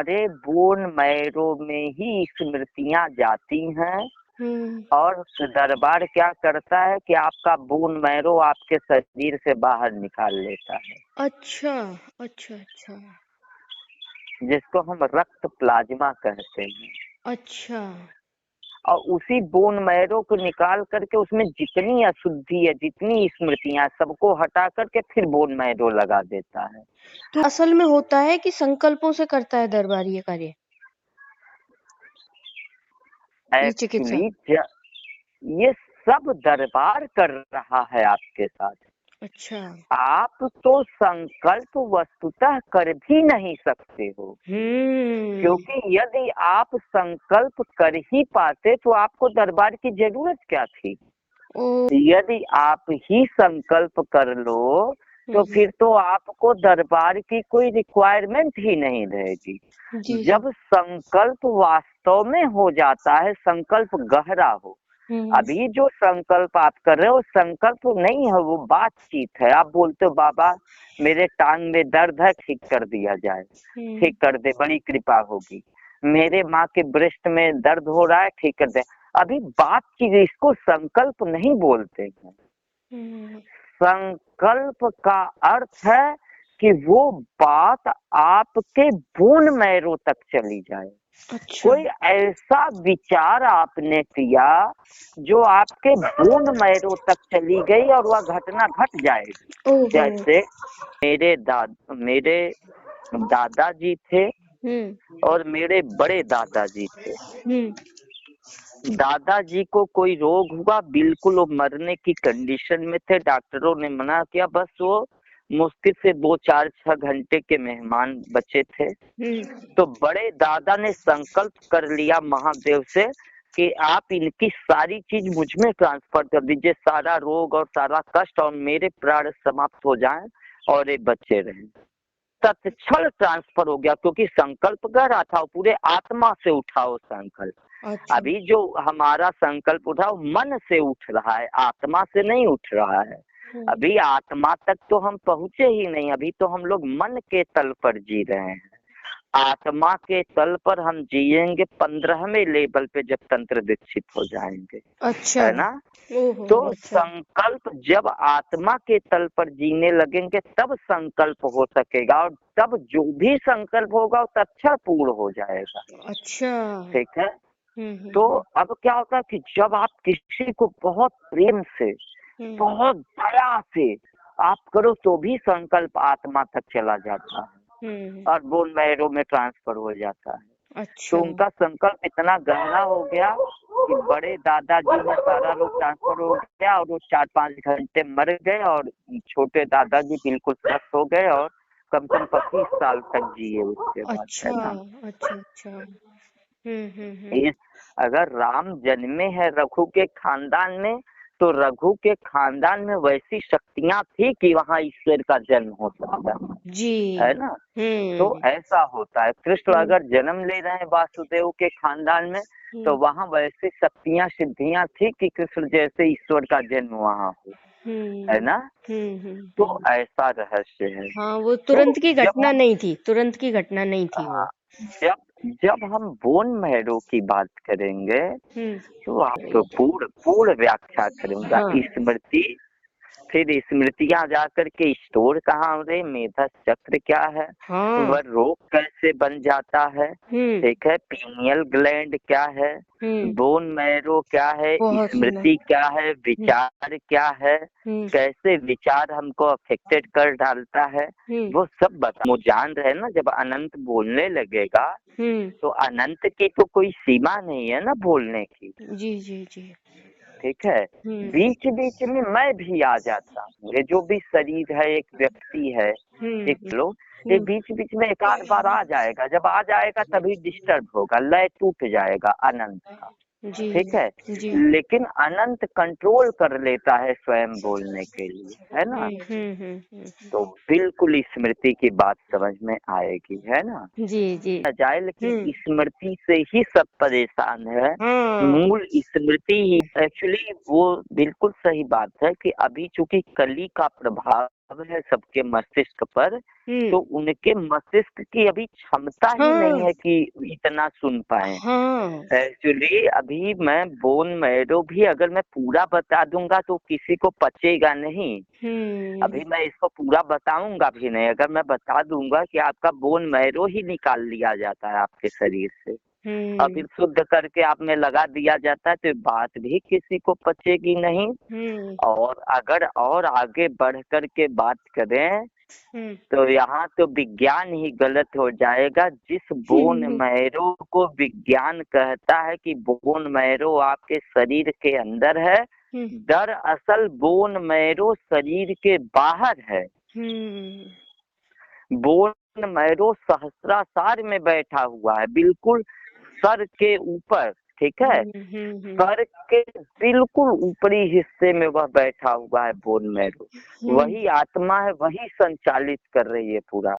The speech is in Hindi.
हमारे बोन मैरो में ही स्मृतियां जाती हैं और दरबार क्या करता है कि आपका बोन मैरो आपके शरीर से बाहर निकाल लेता है। अच्छा अच्छा अच्छा जिसको हम रक्त प्लाज्मा कहते हैं। अच्छा। और उसी बोन मैरो को निकाल करके उसमें जितनी अशुद्धि है, जितनी स्मृतियां, सबको हटा करके फिर बोन मैरो लगा देता है। तो असल में होता है कि संकल्पों से करता है दरबार ये कार्य, ये चिकित्सा? एक्चुअली ये सब दरबार कर रहा है आपके साथ। अच्छा। आप तो संकल्प वस्तुतः कर भी नहीं सकते हो, क्योंकि यदि आप संकल्प कर ही पाते तो आपको दरबार की जरूरत क्या थी। यदि आप ही संकल्प कर लो तो फिर तो आपको दरबार की कोई रिक्वायरमेंट ही नहीं रहेगी। जी जी। जब संकल्प वास्तव में हो जाता है, संकल्प गहरा हो। अभी जो संकल्प आप कर रहे हो संकल्प नहीं है, वो बातचीत है। आप बोलते हो बाबा मेरे टांग में दर्द है, ठीक कर दिया जाए, ठीक कर दे, बड़ी कृपा होगी। मेरे माँ के ब्रेस्ट में दर्द हो रहा है, ठीक कर दे। अभी बातचीत, इसको संकल्प नहीं बोलते हैं। संकल्प का अर्थ है कि वो बात आपके बोन मैरो तक चली जाए। अच्छा। कोई ऐसा विचार आपने किया जो आपके बोन मैरो तक चली गई और वह घटना घट जाएगी। जैसे मेरे दादाजी थे और मेरे बड़े दादाजी थे। दादाजी को कोई रोग हुआ, बिल्कुल वो मरने की कंडीशन में थे। डॉक्टरों ने मना किया, बस वो मुश्किल से 2-4-6 घंटे के मेहमान बचे थे। तो बड़े दादा ने संकल्प कर लिया महादेव से कि आप इनकी सारी चीज मुझ में ट्रांसफर कर दीजिए, सारा रोग और सारा कष्ट, और मेरे प्राण समाप्त हो जाएं और ये बचे रहें। तत्क्षण ट्रांसफर हो गया, क्योंकि संकल्प कर रहा था, पूरे आत्मा से उठा वो संकल्प। अच्छा। अभी जो हमारा संकल्प उठा वो मन से उठ रहा है, आत्मा से नहीं उठ रहा है। अभी आत्मा तक तो हम पहुंचे ही नहीं, अभी तो हम लोग मन के तल पर जी रहे हैं। आत्मा के तल पर हम जिएंगे 15वें लेवल पे, जब तंत्र दीक्षित हो जाएंगे। अच्छा। है ना। तो संकल्प जब आत्मा के तल पर जीने लगेंगे तब संकल्प हो सकेगा, और तब जो भी संकल्प होगा वो तत्क्षण पूर्ण हो जाएगा। अच्छा। ठीक है। तो अब क्या होता है कि जब आप किसी को बहुत प्रेम से, बहुत दया से आप करो तो भी संकल्प आत्मा तक चला जाता है और बोन मैरो में ट्रांसफर हो जाता है। अच्छा। तो उनका संकल्प इतना गहरा हो गया कि बड़े दादाजी में सारा रोग ट्रांसफर हो गया और वो 4-5 घंटे मर गए, और छोटे दादाजी बिल्कुल स्वस्थ हो गए और कम से कम 25 साल तक जिए उसके बाद। अच्छा है ना। अच्छा अच्छा। इस अगर राम जन्मे हैं रघु के खानदान में, तो रघु के खानदान में वैसी शक्तियां थी कि वहां ईश्वर का जन्म हो सकता जी। है ना। तो ऐसा होता है, कृष्ण अगर जन्म ले रहे हैं वासुदेव के खानदान में, तो वहां वैसी शक्तियां सिद्धियां थी कि कृष्ण जैसे ईश्वर का जन्म वहां हो। है ना। तो ऐसा रहस्य है। हाँ, वो तुरंत की घटना नहीं थी, तुरंत की घटना नहीं थी वो। जब जब हम बोन मैरो की बात करेंगे तो आपको पूर्ण व्याख्या करूंगा। हाँ। स्मृति, फिर स्मृतियां जाकर के स्टोर कहाँ हो रहे, मेधा चक्र क्या है, हाँ। वह रोग कैसे बन जाता है, ठीक है, पीनियल ग्लैंड क्या है, बोन मैरो क्या है, बहुत सुंदर। स्मृति क्या है, विचार क्या है, कैसे विचार हमको अफेक्टेड कर डालता है, वो सब बता। वो जान रहे ना, जब अनंत बोलने लगेगा तो अनंत की तो कोई सीमा नहीं है ना बोलने की। जी जी जी। ठीक है। बीच बीच में मैं भी आ जाता हूँ, ये जो भी शरीर है, एक व्यक्ति है, एक लोग, ये बीच बीच में एक आध बार आ जाएगा। जब आ जाएगा तभी डिस्टर्ब होगा, लय टूट जाएगा अनंत का। जी ठीक है। जी। लेकिन अनंत कंट्रोल कर लेता है स्वयं बोलने के लिए। है ना। तो बिल्कुल स्मृति की बात समझ में आएगी। है ना। जी जी। जाए, लेकिन स्मृति से ही सब परेशान है। मूल स्मृति ही एक्चुअली, वो बिल्कुल सही बात है कि अभी चूंकि कली का प्रभाव है सबके मस्तिष्क पर, तो उनके मस्तिष्क की अभी क्षमता ही नहीं है कि इतना सुन पाए। एक्चुअली अभी मैं बोन मैरो भी अगर मैं पूरा बता दूंगा तो किसी को पचेगा नहीं। अभी मैं इसको पूरा बताऊंगा भी नहीं। अगर मैं बता दूंगा कि आपका बोन मैरो ही निकाल लिया जाता है आपके शरीर से, और फिर शुद्ध करके आप में लगा दिया जाता है, तो बात भी किसी को पचेगी नहीं। और अगर और आगे बढ़ कर के बात करें तो यहाँ तो विज्ञान ही गलत हो जाएगा। जिस बोन मैरो को विज्ञान कहता है कि बोन मैरो आपके शरीर के अंदर है, दरअसल बोन मैरो शरीर के बाहर है। बोन मैरो सहस्रार में बैठा हुआ है, बिल्कुल सर के ऊपर, ठीक है, सर के बिल्कुल ऊपरी हिस्से में वह बैठा हुआ है बोन मैरो। वही आत्मा है, वही संचालित कर रही है पूरा।